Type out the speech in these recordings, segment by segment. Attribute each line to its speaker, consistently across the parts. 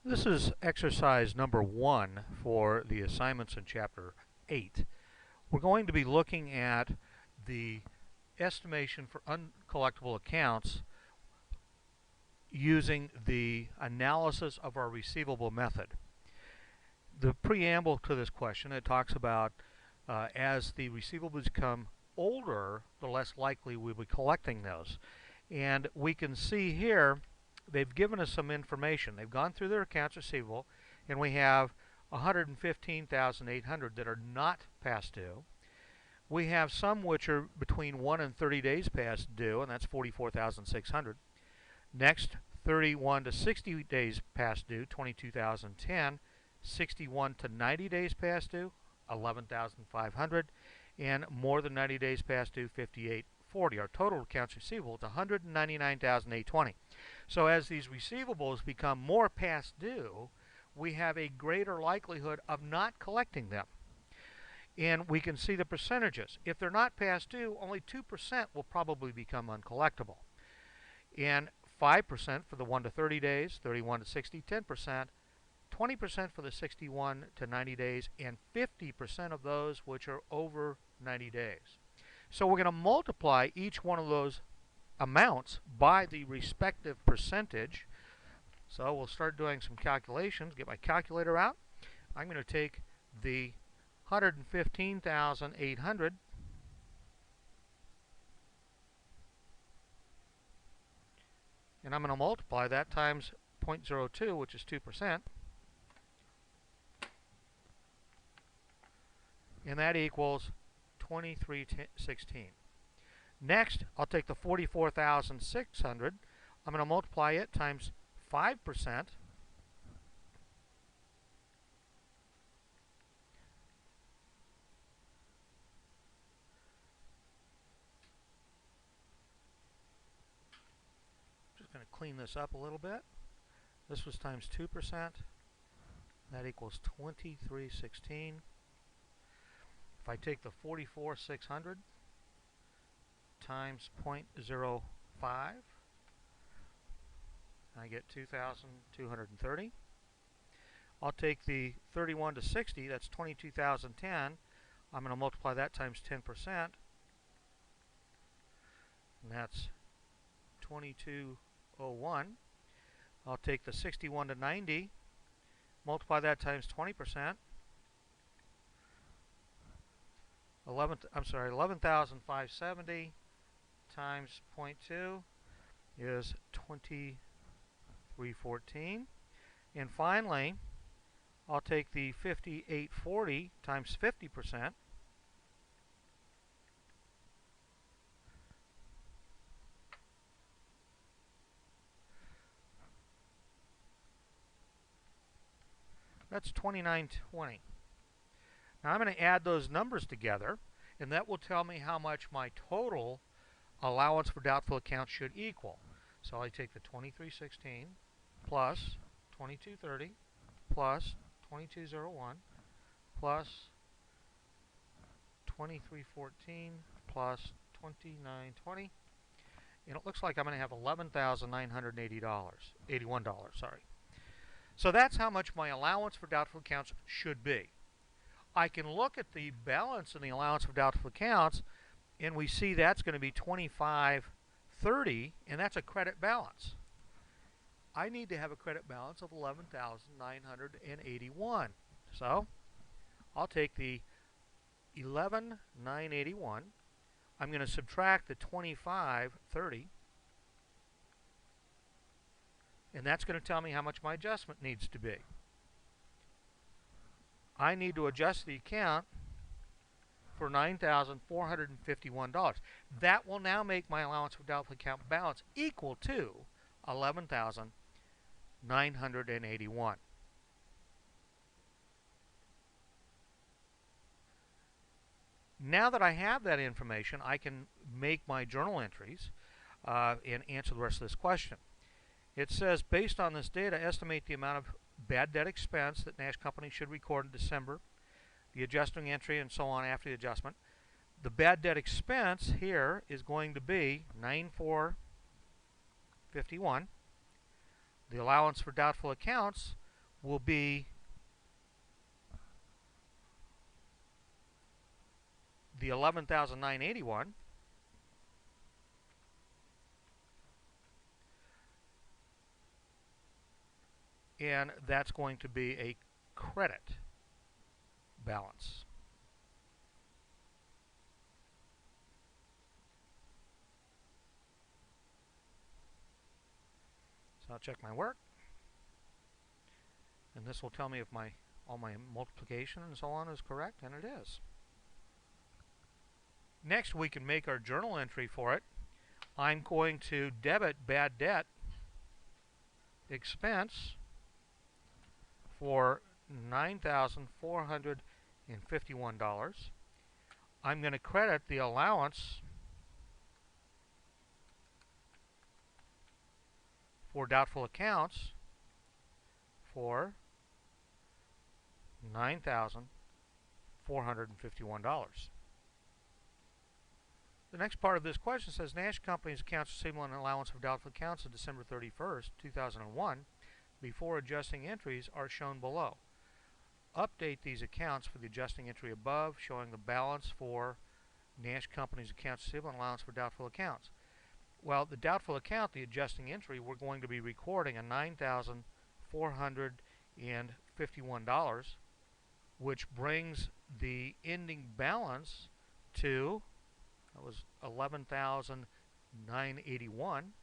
Speaker 1: This is exercise number 1 for the assignments in Chapter 8. We're going to be looking at the estimation for uncollectible accounts using the analysis of our receivable method. The preamble to this question, it talks about as the receivables become older, the less likely we'll be collecting those. And we can see here they've given us some information. They've gone through their accounts receivable, and we have 115,800 that are not past due. We have some which are between 1 and 30 days past due, and that's 44,600. Next, 31 to 60 days past due, 22,010. 61 to 90 days past due, 11,500. And more than 90 days past due, 5840. Our total accounts receivable is 199,820. So as these receivables become more past due, we have a greater likelihood of not collecting them. And we can see the percentages. If they're not past due, only 2% will probably become uncollectible. And 5% for the 1 to 30 days, 31 to 60, 10%, 20% for the 61 to 90 days, and 50% of those which are over 90 days. So we're going to multiply each one of those amounts by the respective percentage. So we'll start doing some calculations. Get my calculator out. I'm going to take the 115,800 and I'm going to multiply that times 0.02, which is 2%. And that equals 2316. Next, I'll take the 44,600. I'm going to multiply it times 5%. Just going to clean this up a little bit. This was times 2%. That equals 2316. If I take the 44,600 times 0.05, I get 2,230. I'll take the 31 to 60, that's 22,010. I'm going to multiply that times 10%, and that's 2201. I'll take the 61 to 90, multiply that times 20%. 11,570 times 0.2 is 2314. And finally, I'll take the 5840 times 50%. That's 2920. Now I'm going to add those numbers together, and that will tell me how much my total allowance for doubtful accounts should equal. So I take the 2316 plus 2230 plus 2201 plus 2314 plus 2920, and it looks like I'm going to have $11,981. Sorry. So that's how much my allowance for doubtful accounts should be. I can look at the balance in the allowance for doubtful accounts, and we see that's going to be 2530, and that's a credit balance. I need to have a credit balance of 11,981. So I'll take the 11,981. I'm going to subtract the 2530, and that's going to tell me how much my adjustment needs to be. I need to adjust the account for $9,451. That will now make my allowance for doubtful account balance equal to $11,981. Now that I have that information, I can make my journal entries and answer the rest of this question. It says, based on this data, estimate the amount of bad debt expense that Nash Company should record in December, the adjusting entry, and so on after the adjustment. The bad debt expense here is going to be $9,451. The allowance for doubtful accounts will be the 11,981, and that's going to be a credit balance. So I'll check my work, and this will tell me if all my multiplication and so on is correct, and it is. Next, we can make our journal entry for it. I'm going to debit bad debt expense for $9,451. I'm going to credit the allowance for doubtful accounts for $9,451. The next part of this question says Nash Company's accounts receivable and allowance for doubtful accounts on December 31st, 2001, before adjusting entries are shown below. Update these accounts for the adjusting entry above, showing the balance for Nash Company's accounts receivable and allowance for doubtful accounts. Well, the doubtful account, the adjusting entry, we're going to be recording a $9,451, which brings the ending balance to, that was $11,981.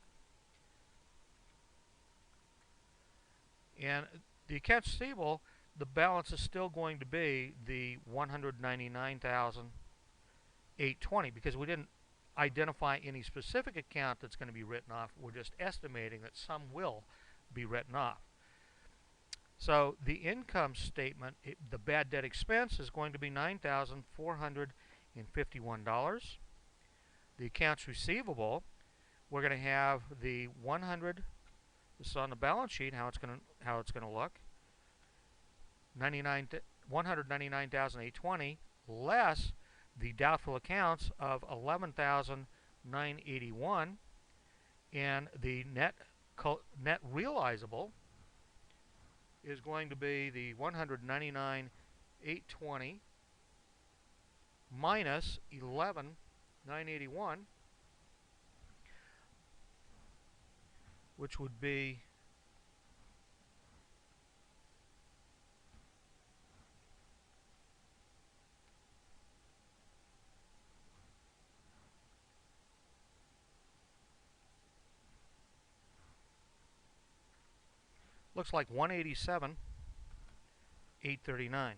Speaker 1: And the accounts receivable, the balance is still going to be the $199,820 because we didn't identify any specific account that's going to be written off. We're just estimating that some will be written off. So the income statement, the bad debt expense is going to be $9,451. The accounts receivable, we're going to have the 100. This is on the balance sheet. How it's going to look. 199,820 less the doubtful accounts of 11,981, and the net realizable is going to be the 199,820 minus 11,981, which would be looks like 187,839.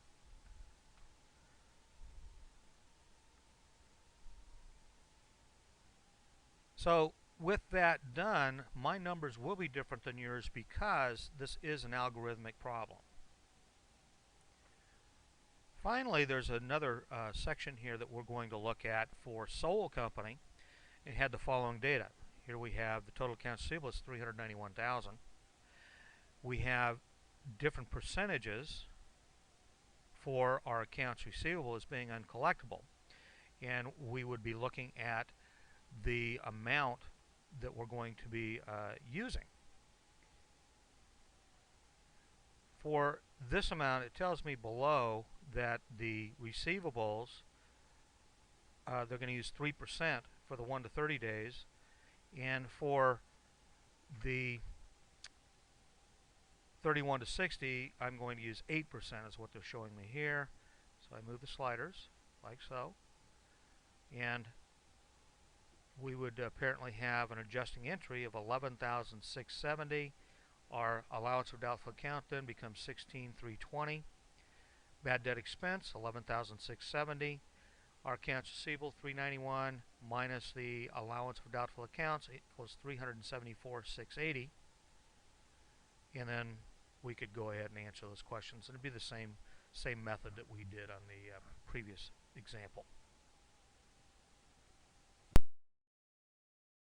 Speaker 1: So with that done, my numbers will be different than yours because this is an algorithmic problem. Finally, there's another section here that we're going to look at for Sole Company. It had the following data. Here we have the total accounts receivable is 391,000. We have different percentages for our accounts receivable as being uncollectible, and we would be looking at the amount that we're going to be using. For this amount, it tells me below that the receivables, they're going to use 3% for the 1 to 30 days, and for the 31 to 60, I'm going to use 8% is what they're showing me here. So I move the sliders like so, and we would apparently have an adjusting entry of 11,670. Our allowance for doubtful account then becomes 16,320. Bad debt expense 11,670. Our accounts receivable 391 minus the allowance for doubtful accounts equals 374,680. And then we could go ahead and answer those questions. It'd be the same method that we did on the previous example.